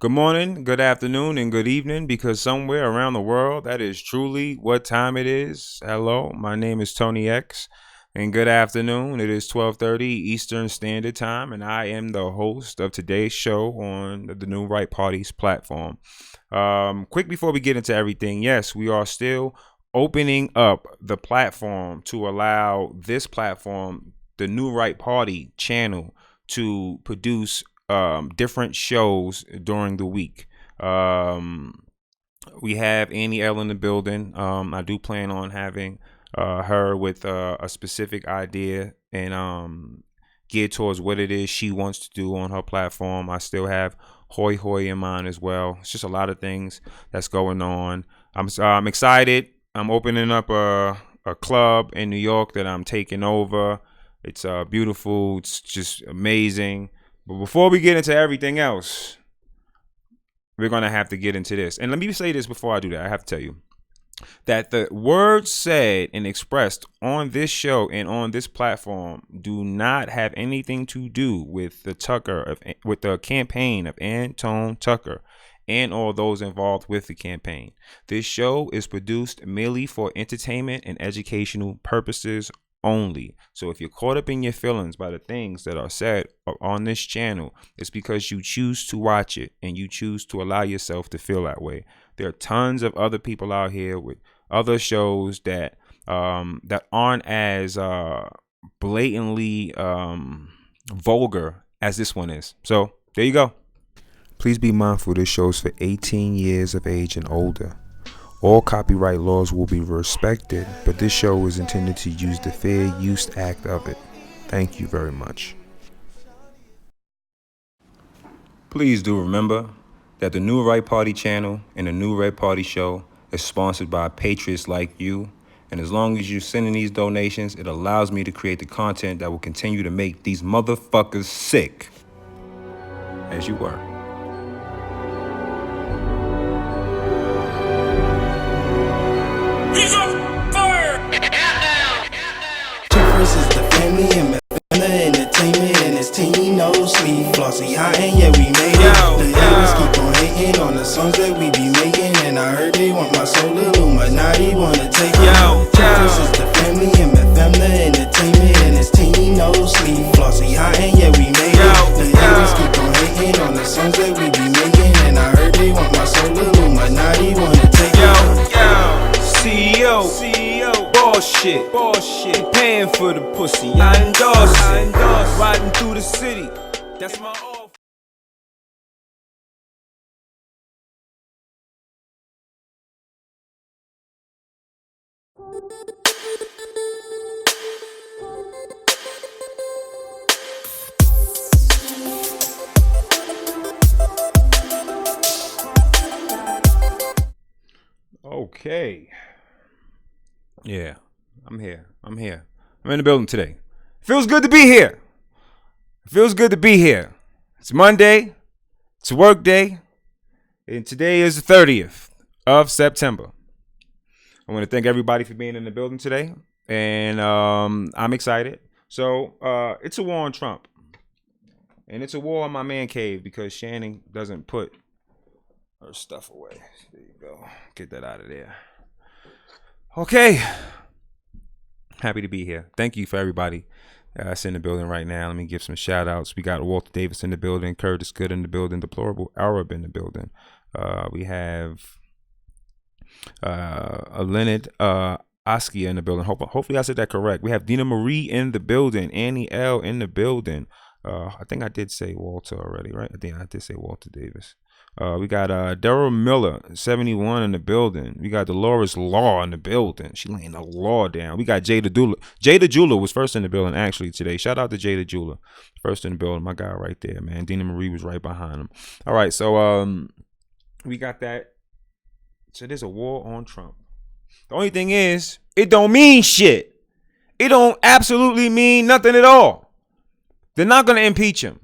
Good morning, good afternoon, and good evening, because somewhere around the world that is truly what time it is. Hello, my name is Tony X, and good afternoon. It is 12:30 Eastern Standard Time, and I am the host of today's show on the New Right Party's platform. Quick before we get into everything, yes, we are still opening up the platform to allow this platform, the New Right Party channel, to produce different shows during the week. We have Annie L in the building. I do plan on having her with a specific idea and geared towards what it is she wants to do on her platform. I still have Hoy Hoy in mind as well. It's just a lot of things that's going on. I'm excited. I'm opening up a club in New York that I'm taking over. It's beautiful. It's just amazing. But before we get into everything else, we're going to have to get into this. And let me say this before I do that. I have to tell you that the words said and expressed on this show and on this platform do not have anything to do with the campaign of Anton Tucker and all those involved with the campaign. This show is produced merely for entertainment and educational purposes only. So if you're caught up in your feelings by the things that are said on this channel, it's because you choose to watch it and you choose to allow yourself to feel that way. There are tons of other people out here with other shows that aren't as blatantly vulgar as this one is. So there you go. Please be mindful this show is for 18 years of age and older. All copyright laws will be respected, but this show is intended to use the Fair Use Act of it. Thank you very much. Please do remember that the New Right Party channel and the New Right Party show is sponsored by patriots like you. And as long as you're sending these donations, it allows me to create the content that will continue to make these motherfuckers sick. As you were. Versus the family and my family entertainment and his team, no sleep. Flossy high and yeah, we made it. The haters keep on hating on the songs that we be making, and I heard they want my soul. Illuminati wanna take it. Versus the family and my family entertainment and his team, no sleep. Flossy high and yeah, we made it. The haters keep on hating on the songs that we be making, and I heard they want my soul. Illuminati wanna take it. CEO, bullshit, paying for the pussy, I endorse it. Riding through the city, that's my off. Okay. Yeah, I'm here. I'm in the building today. Feels good to be here. It's Monday. It's work day. And today is the 30th of September. I want to thank everybody for being in the building today. And I'm excited. So it's a war on Trump. And it's a war on my man cave because Shannon doesn't put her stuff away. There you go. Get that out of there. Okay. Happy to be here. Thank you for everybody that's in the building right now. Let me give some shout outs. We got Walter Davis in the building, Curtis Good in the building, Deplorable Arab in the building. We have Leonard Askia in the building. Hopefully I said that correct. We have Dina Marie in the building, Annie L in the building. I think I did say Walter already, right? I think I did say Walter Davis. We got Daryl Miller, 71 in the building. We got Dolores Law in the building. She laying the law down. We got Jada Dula. Jada Jula was first in the building actually today. Shout out to Jada Jula. First in the building. My guy right there, man. Dina Marie was right behind him. All right, so we got that. So there's a war on Trump. The only thing is, it don't mean shit. It don't absolutely mean nothing at all. They're not going to impeach him.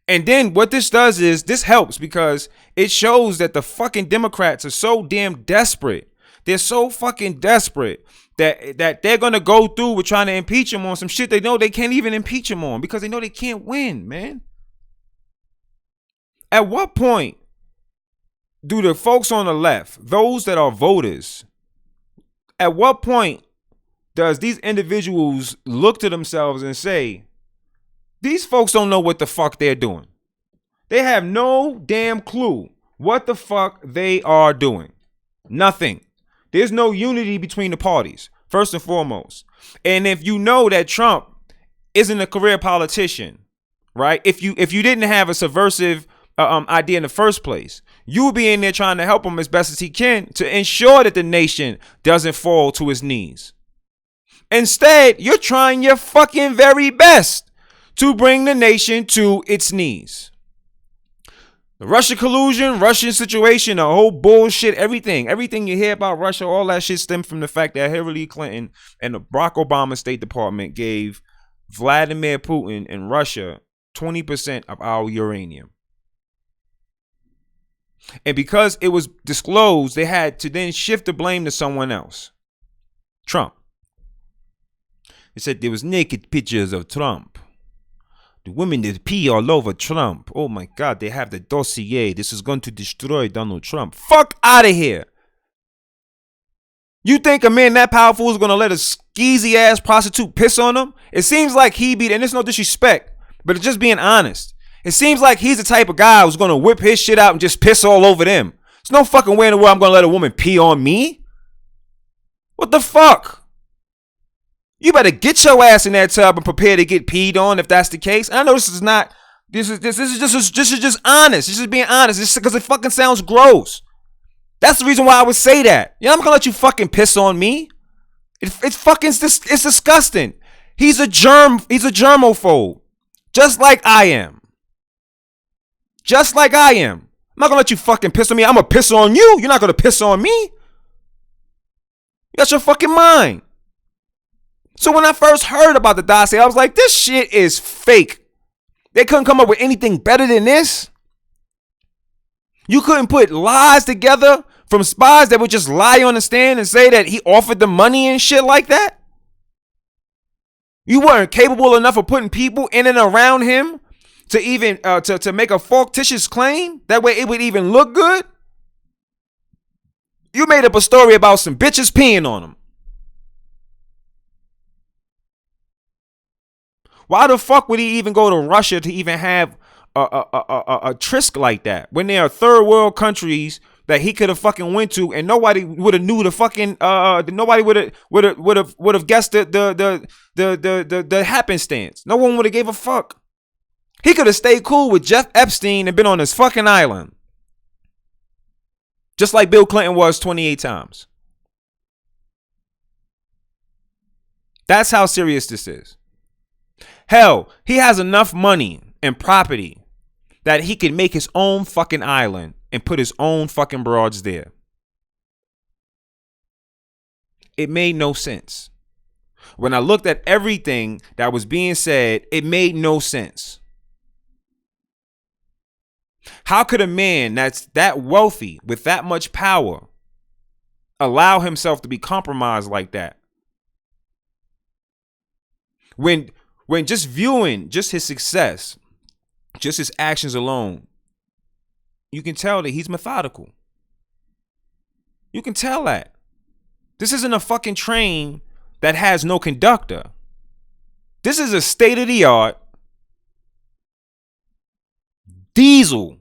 And then what this does is this helps because it shows that the fucking Democrats are so damn desperate. They're so fucking desperate that they're going to go through with trying to impeach him on some shit they know they can't even impeach him on because they know they can't win, man. At what point do the folks on the left, those that are voters, at what point does these individuals look to themselves and say, these folks don't know what the fuck they're doing? They have no damn clue what the fuck they are doing. Nothing. There's no unity between the parties, first and foremost. And if you know that Trump isn't a career politician, right? If you didn't have a subversive idea in the first place, you would be in there trying to help him as best as he can to ensure that the nation doesn't fall to his knees. Instead, you're trying your fucking very best to bring the nation to its knees. The Russia collusion, Russian situation, the whole bullshit, everything you hear about Russia, all that shit stemmed from the fact that Hillary Clinton and the Barack Obama State Department gave Vladimir Putin and Russia 20% of our uranium. And because it was disclosed, they had to then shift the blame to someone else. Trump. They said there was naked pictures of Trump. The women that pee all over Trump. Oh my God, they have the dossier. This is going to destroy Donald Trump. Fuck out of here. You think a man that powerful is going to let a skeezy ass prostitute piss on him? It seems like he be, and it's no disrespect, but it's just being honest. It seems like he's the type of guy who's going to whip his shit out and just piss all over them. There's no fucking way in the world I'm going to let a woman pee on me. What the fuck? You better get your ass in that tub and prepare to get peed on if that's the case. And I know this is not. This is just honest. This is being honest. It's because it fucking sounds gross. That's the reason why I would say that. You know, I'm gonna let you fucking piss on me. It's fucking. It's disgusting. He's a germophobe, just like I am. Just like I am. I'm not gonna let you fucking piss on me. I'm gonna piss on you. You're not gonna piss on me. You got your fucking mind. So when I first heard about the dossier, I was like, this shit is fake. They couldn't come up with anything better than this. You couldn't put lies together from spies that would just lie on the stand and say that he offered them money and shit like that. You weren't capable enough of putting people in and around him to even to make a fictitious claim. That way it would even look good. You made up a story about some bitches peeing on him. Why the fuck would he even go to Russia to even have a tryst like that when there are third world countries that he could have fucking went to and nobody would have knew the fucking nobody would have guessed the happenstance. No one would have gave a fuck. He could have stayed cool with Jeff Epstein and been on his fucking island, just like Bill Clinton was 28 times. That's how serious this is. Hell, he has enough money and property that he can make his own fucking island and put his own fucking broads there. It made no sense. When I looked at everything that was being said, it made no sense. How could a man that's that wealthy with that much power allow himself to be compromised like that? When just viewing just his success, just his actions alone, you can tell that he's methodical. You can tell that. This isn't a fucking train that has no conductor. This is a state-of-the-art diesel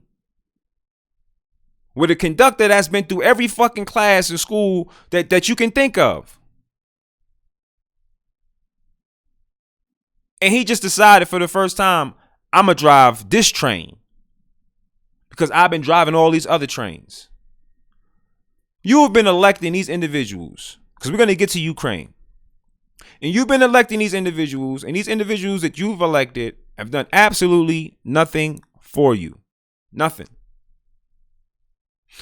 with a conductor that's been through every fucking class in school that you can think of. And he just decided for the first time, I'm going to drive this train because I've been driving all these other trains. You have been electing these individuals because we're going to get to Ukraine. And you've been electing these individuals, and these individuals that you've elected have done absolutely nothing for you. Nothing.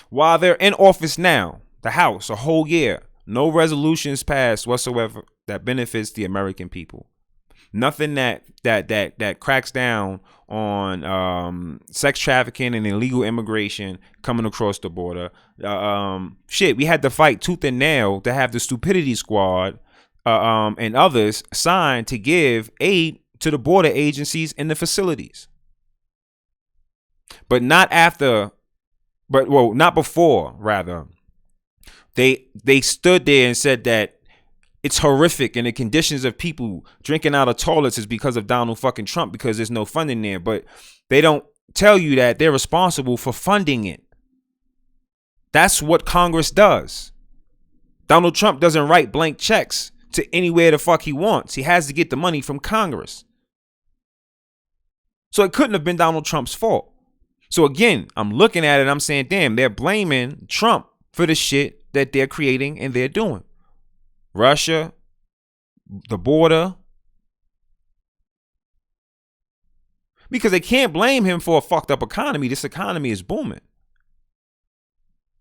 While they're in office now, the House, a whole year, no resolutions passed whatsoever that benefits the American people. Nothing that cracks down on sex trafficking and illegal immigration coming across the border. We had to fight tooth and nail to have the Stupidity Squad and others signed to give aid to the border agencies and the facilities. But not after but well, not before, rather. They stood there and said that it's horrific and the conditions of people drinking out of toilets is because of Donald fucking Trump because there's no funding there. But they don't tell you that they're responsible for funding it. That's what Congress does. Donald Trump doesn't write blank checks to anywhere the fuck he wants. He has to get the money from Congress. So it couldn't have been Donald Trump's fault. So again, I'm looking at it, I'm saying, damn, they're blaming Trump for the shit that they're creating and they're doing. Russia, the border. Because they can't blame him for a fucked up economy. This economy is booming.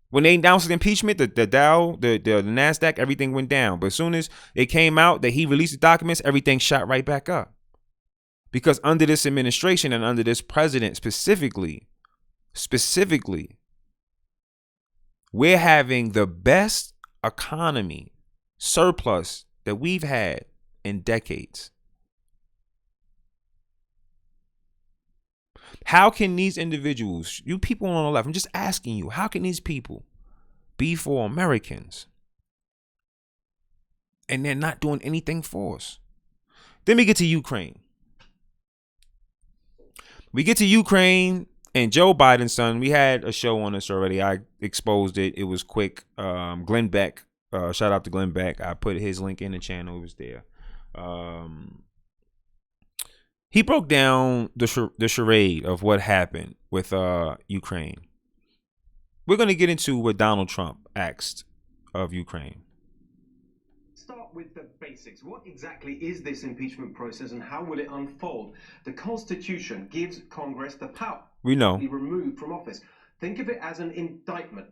When they announced the impeachment, the Dow, the NASDAQ, everything went down. But as soon as it came out that he released the documents, everything shot right back up. Because under this administration and under this president specifically, we're having the best economy surplus that we've had in decades. How can these individuals, you people on the left, I'm just asking you, how can these people be for Americans and they're not doing anything for us? Then we get to Ukraine. We get to Ukraine and Joe Biden's son. We had a show on this already. I exposed it. It was quick. Glenn Beck. Shout out to Glenn Beck. I put his link in the channel. It was there. He broke down the charade of what happened with Ukraine. We're going to get into what Donald Trump asked of Ukraine. Start with the basics. What exactly is this impeachment process and how will it unfold? The Constitution gives Congress the power to be removed from office. Think of it as an indictment.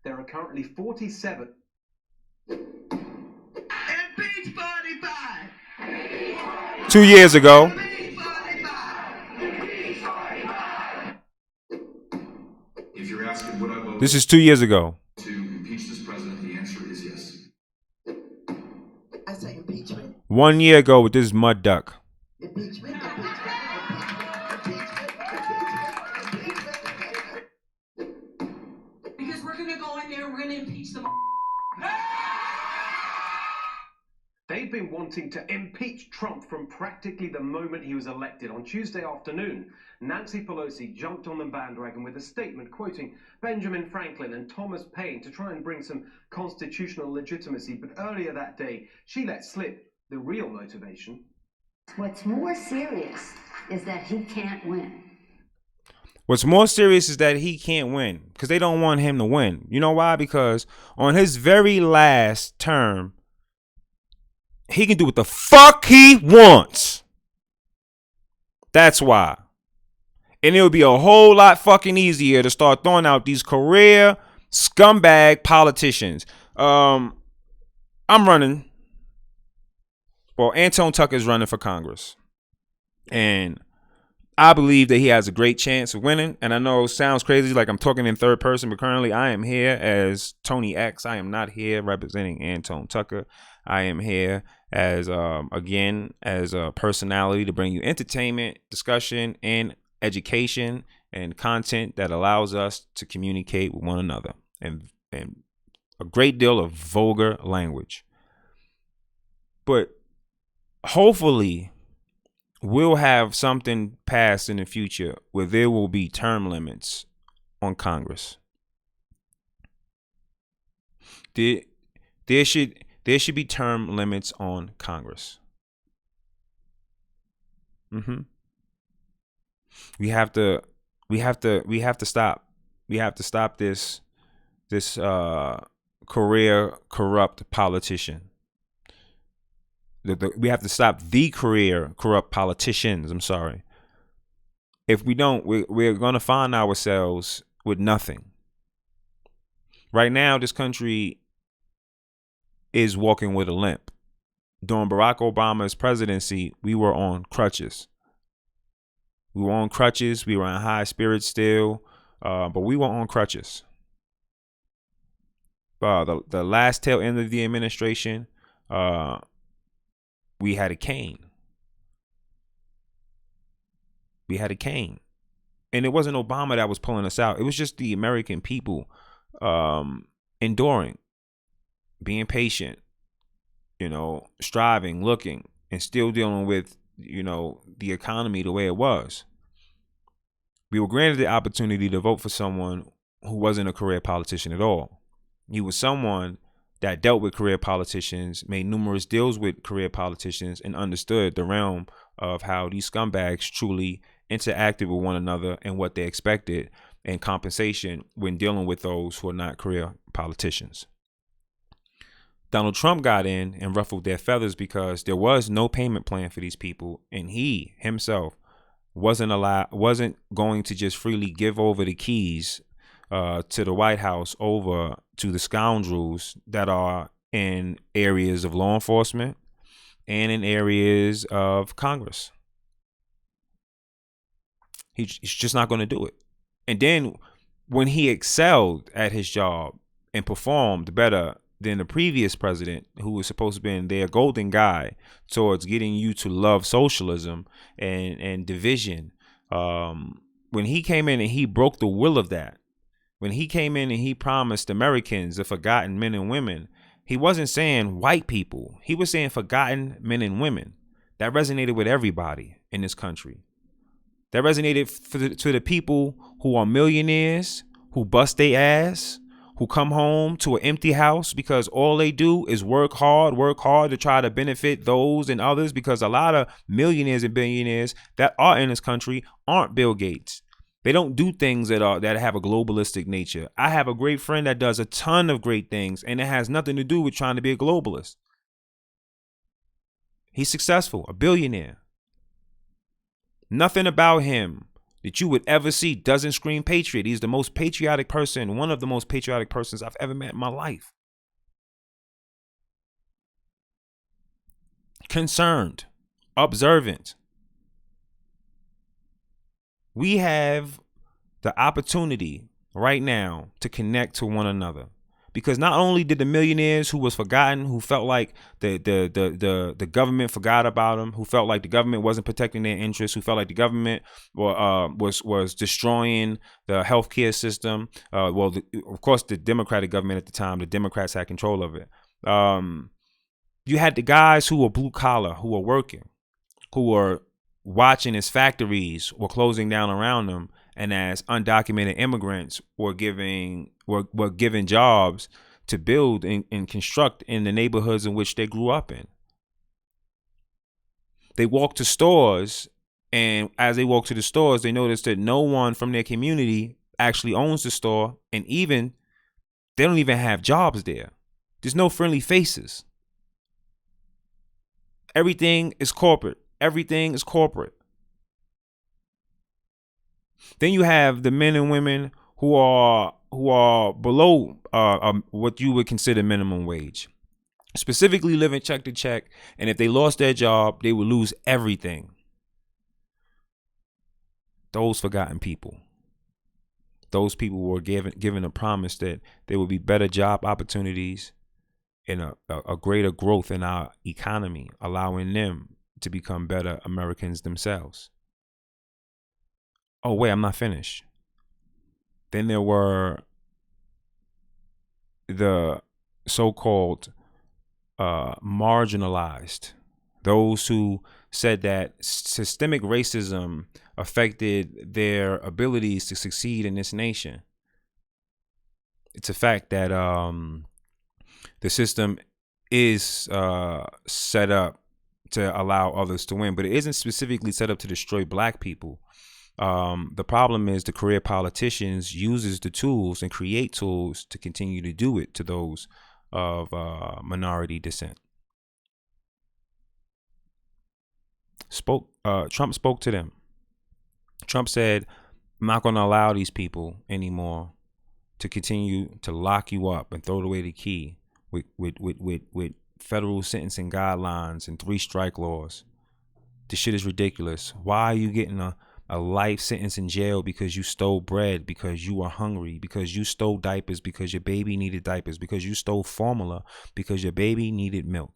There are currently 47. Impeach 45! 2 years ago. If you're asking what I vote this is 2 years ago. To impeach this president, the answer is yes. I say impeachment. 1 year ago with this mud duck. Impeachment. Because we're gonna go in there and we're gonna impeach them. They've been wanting to impeach Trump from practically the moment he was elected. On Tuesday afternoon, Nancy Pelosi jumped on the bandwagon with a statement quoting Benjamin Franklin and Thomas Paine to try and bring some constitutional legitimacy. But earlier that day, she let slip the real motivation. What's more serious is that he can't win. What's more serious is that he can't win because they don't want him to win. You know why? Because on his very last term, he can do what the fuck he wants. That's why. And it would be a whole lot fucking easier to start throwing out these career scumbag politicians. I'm running. Well, Anton Tucker's running for Congress. And I believe that he has a great chance of winning. And I know it sounds crazy like I'm talking in third person, but currently I am here as Tony X. I am not here representing Anton Tucker. I am here as, again, as a personality to bring you entertainment, discussion, and education and content that allows us to communicate with one another and a great deal of vulgar language. But hopefully we'll have something passed in the future where there will be term limits on Congress. There should be term limits on Congress. We have to stop. We have to stop this career corrupt politician. We have to stop the career corrupt politicians. I'm sorry. If we don't, we're going to find ourselves with nothing. Right now, this country is walking with a limp. During Barack Obama's presidency, we were on crutches. We were on crutches. We were in high spirits still, but we were on crutches. The last tail end of the administration, we had a cane. We had a cane. And it wasn't Obama that was pulling us out. It was just the American people enduring, being patient, striving, looking, and still dealing with, the economy the way it was. We were granted the opportunity to vote for someone who wasn't a career politician at all. He was someone that dealt with career politicians, made numerous deals with career politicians, and understood the realm of how these scumbags truly interacted with one another and what they expected in compensation when dealing with those who are not career politicians. Donald Trump got in and ruffled their feathers because there was no payment plan for these people, and he himself wasn't going to just freely give over the keys to the White House over to the scoundrels that are in areas of law enforcement and in areas of Congress. He's just not going to do it. And then when he excelled at his job and performed better than the previous president, who was supposed to be their golden guy towards getting you to love socialism and division, when he came in and he broke the will of that, when he came in and he promised Americans the forgotten men and women, he wasn't saying white people. He was saying forgotten men and women. That resonated with everybody in this country. That resonated to the people who are millionaires, who bust their ass, who come home to an empty house because all they do is work hard to try to benefit those and others, because a lot of millionaires and billionaires that are in this country aren't Bill Gates. They don't do things that have a globalistic nature. I have a great friend that does a ton of great things, and it has nothing to do with trying to be a globalist. He's successful, a billionaire. Nothing about him that you would ever see doesn't scream patriot. He's the most patriotic person, one of the most patriotic persons I've ever met in my life. Concerned, observant. We have the opportunity right now to connect to one another, because not only did the millionaires who was forgotten, who felt like the government forgot about them, who felt like the government wasn't protecting their interests, who felt like the government was destroying the healthcare system. Of course, the Democratic government at the time, the Democrats had control of it. You had the guys who were blue collar, who were working, who were watching as factories were closing down around them, and as undocumented immigrants were given jobs to build and construct in the neighborhoods in which they grew up in. They walked to stores, and as they walked to the stores, they noticed that no one from their community actually owns the store, and even they don't even have jobs there. There's no friendly faces. Everything is corporate. Everything is corporate. Then you have the men and women who are below what you would consider minimum wage, specifically living check to check. And if they lost their job, they would lose everything. Those forgotten people. Those people were given a promise that there would be better job opportunities and a greater growth in our economy, allowing them to become better Americans themselves. Oh, wait, I'm not finished. Then there were the so-called marginalized, those who said that systemic racism affected their abilities to succeed in this nation. It's a fact that the system is set up to allow others to win, but it isn't specifically set up to destroy black people. The problem is the career politicians uses the tools and create tools to continue to do it to those of minority descent. Trump spoke to them. Trump said, I'm not going to allow these people anymore to continue to lock you up and throw away the key with federal sentencing guidelines and 3 strike laws. This shit is ridiculous. Why are you getting a life sentence in jail because you stole bread, because you were hungry, because you stole diapers, because your baby needed diapers, because you stole formula, because your baby needed milk?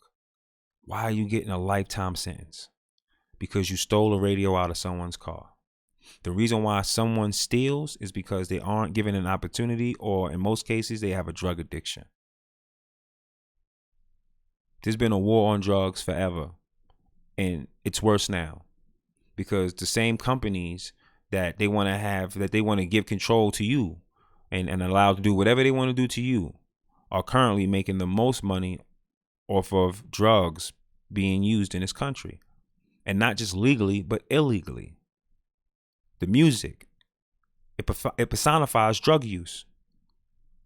Why are you getting a lifetime sentence? Because you stole a radio out of someone's car. The reason why someone steals is because they aren't given an opportunity, or in most cases, they have a drug addiction. There's been a war on drugs forever, and it's worse now because the same companies that they want to have, that they want to give control to you and allow to do whatever they want to do to you, are currently making the most money off of drugs being used in this country. And not just legally, but illegally. The music, it personifies drug use.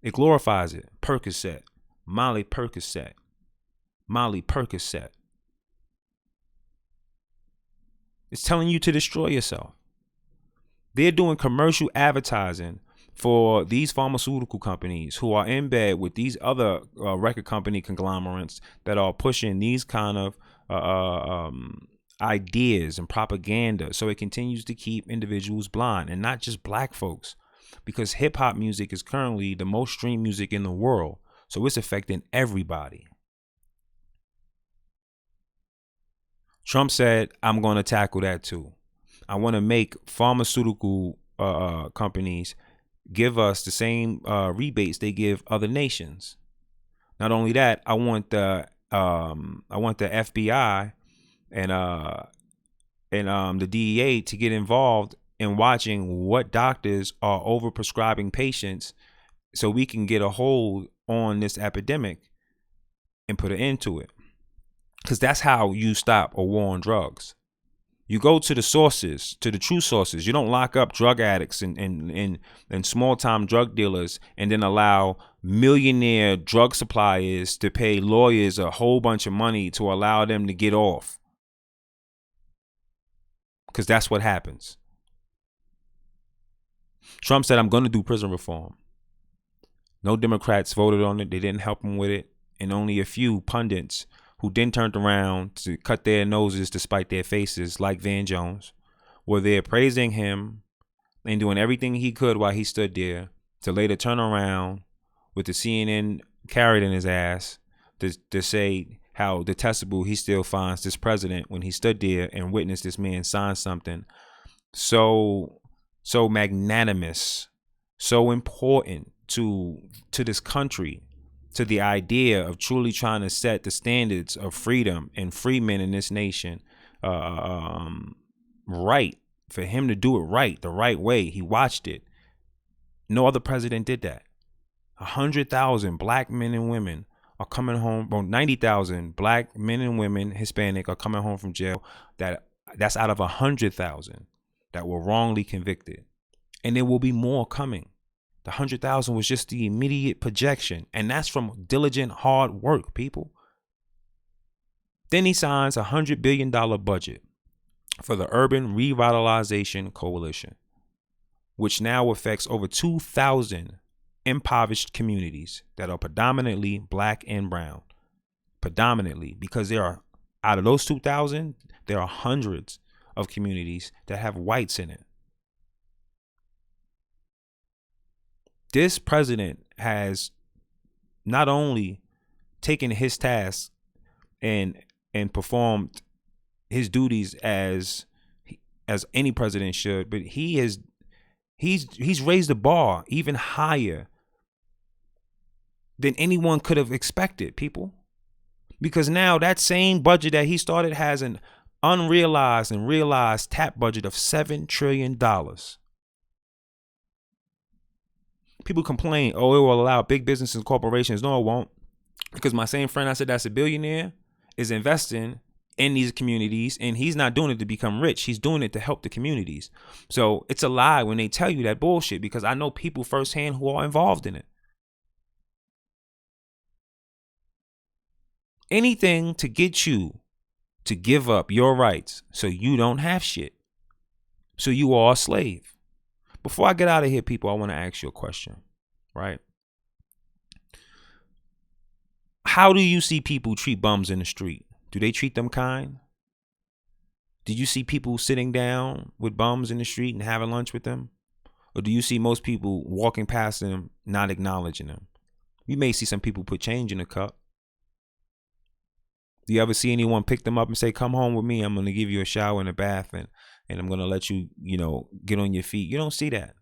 It glorifies it. Percocet, Molly Percocet, Molly Percocet. It's telling you to destroy yourself. They're doing commercial advertising for these pharmaceutical companies who are in bed with these other record company conglomerates that are pushing these kind of ideas and propaganda, so it continues to keep individuals blind, and not just black folks, because hip hop music is currently the most streamed music in the world, so it's affecting everybody. Trump said, I'm going to tackle that too. I want to make pharmaceutical companies give us the same rebates they give other nations. Not only that, I want the FBI and the DEA to get involved in watching what doctors are overprescribing patients, so we can get a hold on this epidemic and put an end to it. Because that's how you stop a war on drugs. You go to the sources, to the true sources. You don't lock up drug addicts and small-time drug dealers and then allow millionaire drug suppliers to pay lawyers a whole bunch of money to allow them to get off. Because that's what happens. Trump said, I'm going to do prison reform. No Democrats voted on it. They didn't help him with it. And only a few pundits who then turned around to cut their noses to spite their faces, like Van Jones, were there praising him and doing everything he could while he stood there, to later turn around with the CNN carrot in his ass to say how detestable he still finds this president when he stood there and witnessed this man sign something so magnanimous, so important to this country, to the idea of truly trying to set the standards of freedom and free men in this nation right, for him to do it right, the right way. He watched it. No other president did that. 100,000 black men and women are coming home. Well, 90,000 black men and women, Hispanic, are coming home from jail. That's out of 100,000 that were wrongly convicted. And there will be more coming. The 100,000 was just the immediate projection. And that's from diligent, hard work, people. Then he signs a $100 billion budget for the Urban Revitalization Coalition, which now affects over 2,000 impoverished communities that are predominantly black and brown. Predominantly, because there are, out of those 2,000, there are hundreds of communities that have whites in it. This president has not only taken his task and performed his duties as any president should, but he's raised the bar even higher than anyone could have expected, people. Because now that same budget that he started has an unrealized and realized tap budget of $7 trillion. People complain, oh, it will allow big businesses and corporations. No, it won't. Because my same friend I said that's a billionaire is investing in these communities, and he's not doing it to become rich. He's doing it to help the communities. So it's a lie when they tell you that bullshit, because I know people firsthand who are involved in it. Anything to get you to give up your rights so you don't have shit, so you are a slave. Before I get out of here, people, I want to ask you a question, right? How do you see people treat bums in the street? Do they treat them kind? Do you see people sitting down with bums in the street and having lunch with them? Or do you see most people walking past them, not acknowledging them? You may see some people put change in the cup. Do you ever see anyone pick them up and say, come home with me, I'm going to give you a shower and a bath, and and I'm going to let you, get on your feet. You don't see that.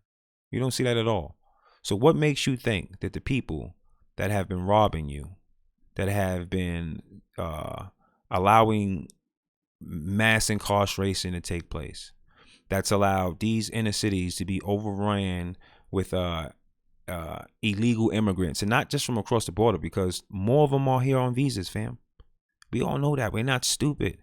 You don't see that at all. So what makes you think that the people that have been robbing you, that have been allowing mass incarceration to take place, that's allowed these inner cities to be overran with illegal immigrants, and not just from across the border, because more of them are here on visas, fam. We all know that. We're not stupid.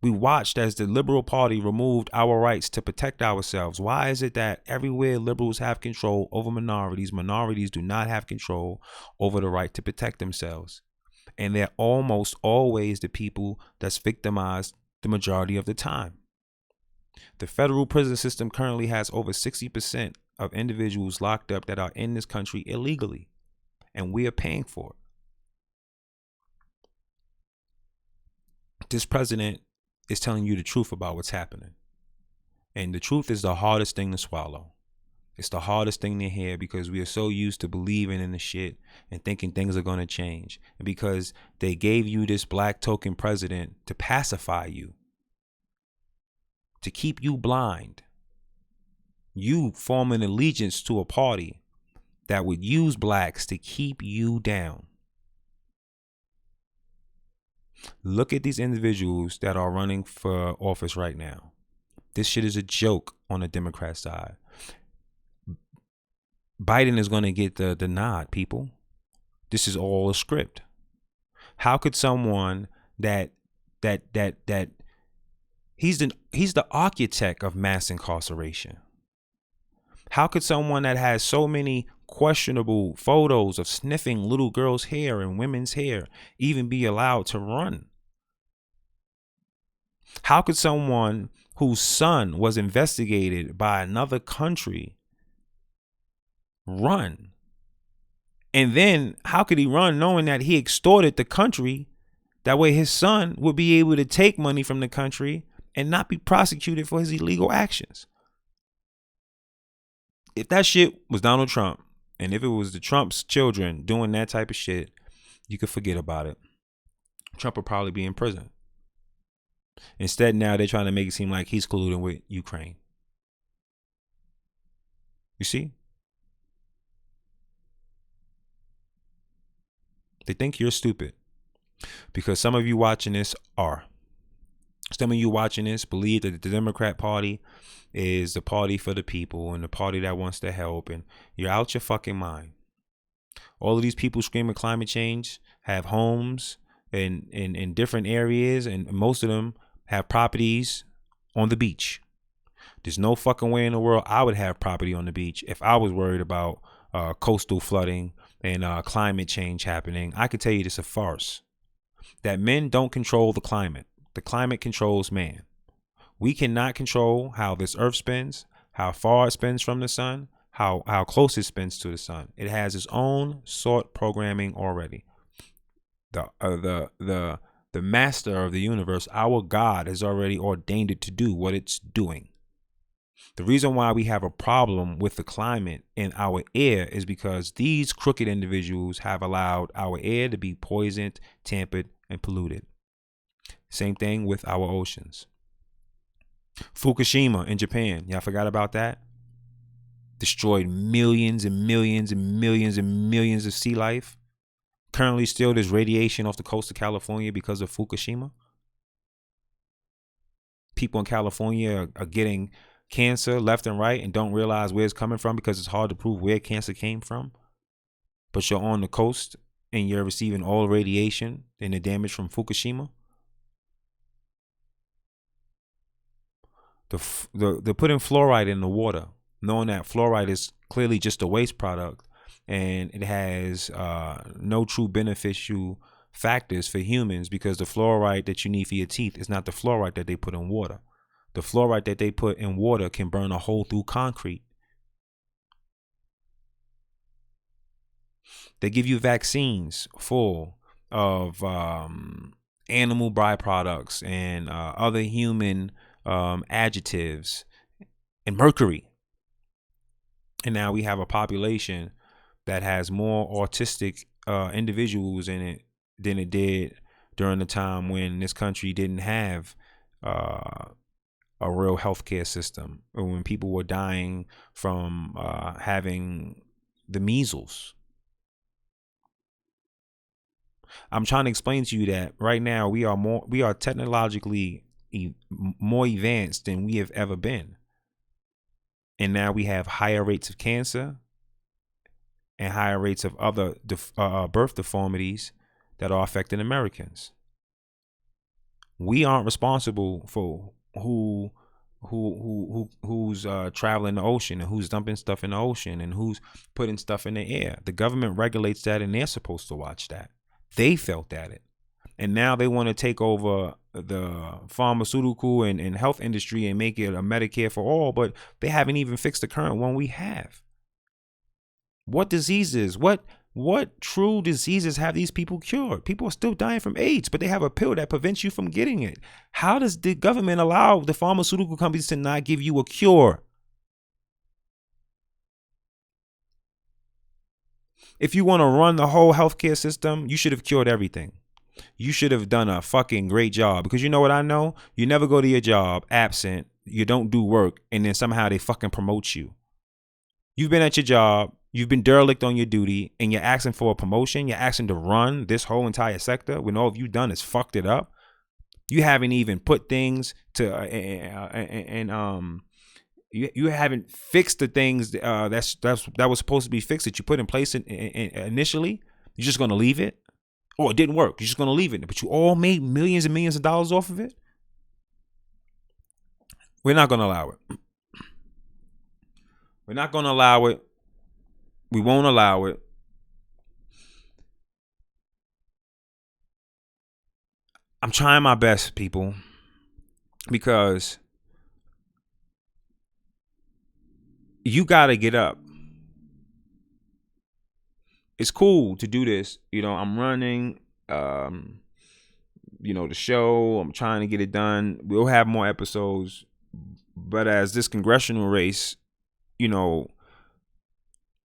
We watched as the Liberal Party removed our rights to protect ourselves. Why is it that everywhere liberals have control over minorities, minorities do not have control over the right to protect themselves? And they're almost always the people that's victimized the majority of the time. The federal prison system currently has over 60% of individuals locked up that are in this country illegally, and we are paying for it. This president is telling you the truth about what's happening. And the truth is the hardest thing to swallow. It's the hardest thing to hear, because we are so used to believing in the shit and thinking things are going to change. And because they gave you this black token president to pacify you, to keep you blind, you form an allegiance to a party that would use blacks to keep you down. Look at these individuals that are running for office right now. This shit is a joke on the Democrat side. Biden is going to get the nod, people. This is all a script. How could someone that he's the architect of mass incarceration. How could someone that has so many questionable photos of sniffing little girls' hair and women's hair even be allowed to run? How could someone whose son was investigated by another country run? And then how could he run knowing that he extorted the country? That way his son would be able to take money from the country and not be prosecuted for his illegal actions. If that shit was Donald Trump, and if it was the Trump's children doing that type of shit, you could forget about it. Trump would probably be in prison. Instead, now they're trying to make it seem like he's colluding with Ukraine. You see? They think you're stupid because some of you watching this are. Some of you watching this believe that the Democrat Party is the party for the people and the party that wants to help, and you're out your fucking mind. All of these people screaming climate change have homes in different areas, and most of them have properties on the beach. There's no fucking way in the world I would have property on the beach if I was worried about coastal flooding and climate change happening. I could tell you this is a farce. That men don't control the climate. The climate controls man. We cannot control how this earth spins, how far it spins from the sun, how close it spins to the sun. It has its own sort programming already. The master of the universe, our God, has already ordained it to do what it's doing. The reason why we have a problem with the climate in our air is because these crooked individuals have allowed our air to be poisoned, tampered, and polluted. Same thing with our oceans. Fukushima in Japan, y'all forgot about that? Destroyed millions and millions and millions and millions of sea life. Currently still there's radiation off the coast of California because of Fukushima. People in California are getting cancer left and right and don't realize where it's coming from because it's hard to prove where cancer came from. But you're on the coast and you're receiving all radiation and the damage from Fukushima. They're putting fluoride in the water, knowing that fluoride is clearly just a waste product and it has no true beneficial factors for humans, because the fluoride that you need for your teeth is not the fluoride that they put in water. The fluoride that they put in water can burn a hole through concrete. They give you vaccines full of animal byproducts and other human adjectives and mercury. And now we have a population that has more autistic individuals in it than it did during the time when this country didn't have a real healthcare system, or when people were dying from having the measles. I'm trying to explain to you that right now we are technologically more advanced than we have ever been. And now we have higher rates of cancer and higher rates of other birth deformities that are affecting Americans. We aren't responsible for who's traveling the ocean and who's dumping stuff in the ocean and who's putting stuff in the air. The government regulates that, and they're supposed to watch that. They felt at it, and now they want to take over the pharmaceutical and health industry and make it a Medicare for all, but they haven't even fixed the current one we have. What diseases, what true diseases have these people cured? People are still dying from AIDS, but they have a pill that prevents you from getting it. How does the government allow the pharmaceutical companies to not give you a cure? If you want to run the whole healthcare system, you should have cured everything. You should have done a fucking great job, because you know what I know? You never go to your job absent, you don't do work, and then somehow they fucking promote you. You've been at your job, you've been derelict on your duty, and you're asking for a promotion. You're asking to run this whole entire sector when all you've done is fucked it up. You haven't even put things to you haven't fixed the things that was supposed to be fixed that you put in place initially. You're just gonna leave it, or it didn't work. You're just gonna leave it, but you all made millions and millions of dollars off of it. We're not gonna allow it. We're not gonna allow it. We won't allow it. I'm trying my best, people, because you got to get up. It's cool to do this. You know, I'm running, the show. I'm trying to get it done. We'll have more episodes. But as this congressional race,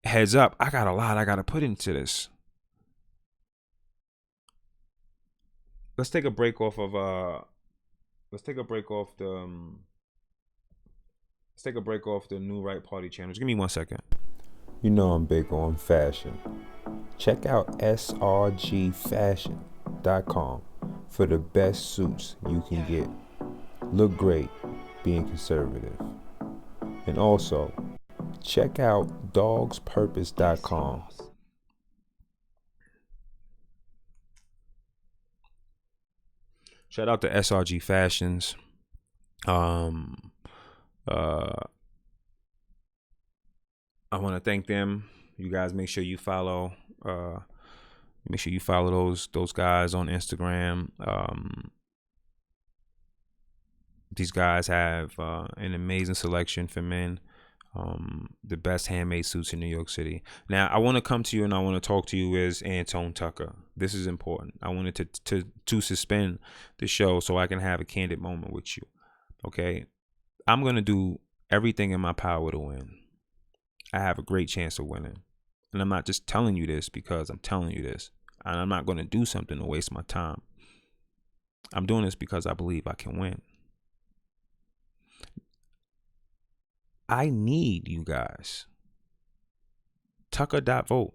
heads up, I got a lot I got to put into this. Let's take a break off the New Right Party channel. Just give me 1 second. You know I'm big on fashion. Check out srgfashion.com for the best suits you can get. Look great being conservative. And also, check out dogspurpose.com. Shout out to SRG Fashions. I want to thank them. You guys make sure you follow those guys on Instagram. These guys have an amazing selection for men. The best handmade suits in New York City. Now, I want to come to you and I want to talk to you as Antone Tucker. This is important. I wanted to suspend the show so I can have a candid moment with you. Okay? I'm going to do everything in my power to win. I have a great chance of winning. And I'm not just telling you this because I'm telling you this. And I'm not going to do something to waste my time. I'm doing this because I believe I can win. I need you guys. Tucker.vote.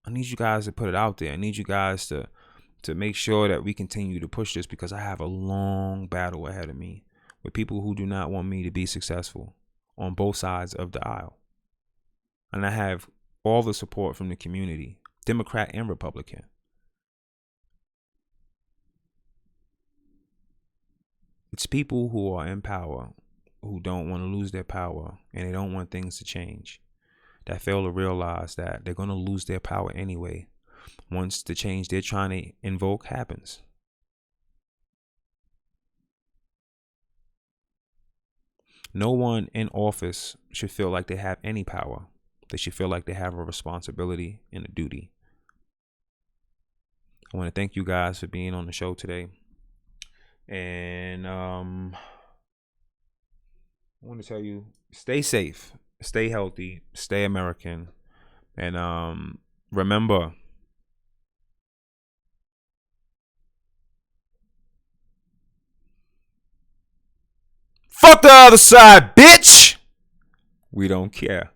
I need you guys to put it out there. I need you guys to make sure that we continue to push this, because I have a long battle ahead of me with people who do not want me to be successful on both sides of the aisle. And I have all the support from the community, Democrat and Republican. It's people who are in power who don't want to lose their power, and they don't want things to change, that fail to realize that they're going to lose their power anyway once the change they're trying to invoke happens. No one in office should feel like they have any power. They should feel like they have a responsibility and a duty. I want to thank you guys for being on the show today. And I want to tell you, stay safe, stay healthy, stay American. And remember, the other side, bitch. We don't care.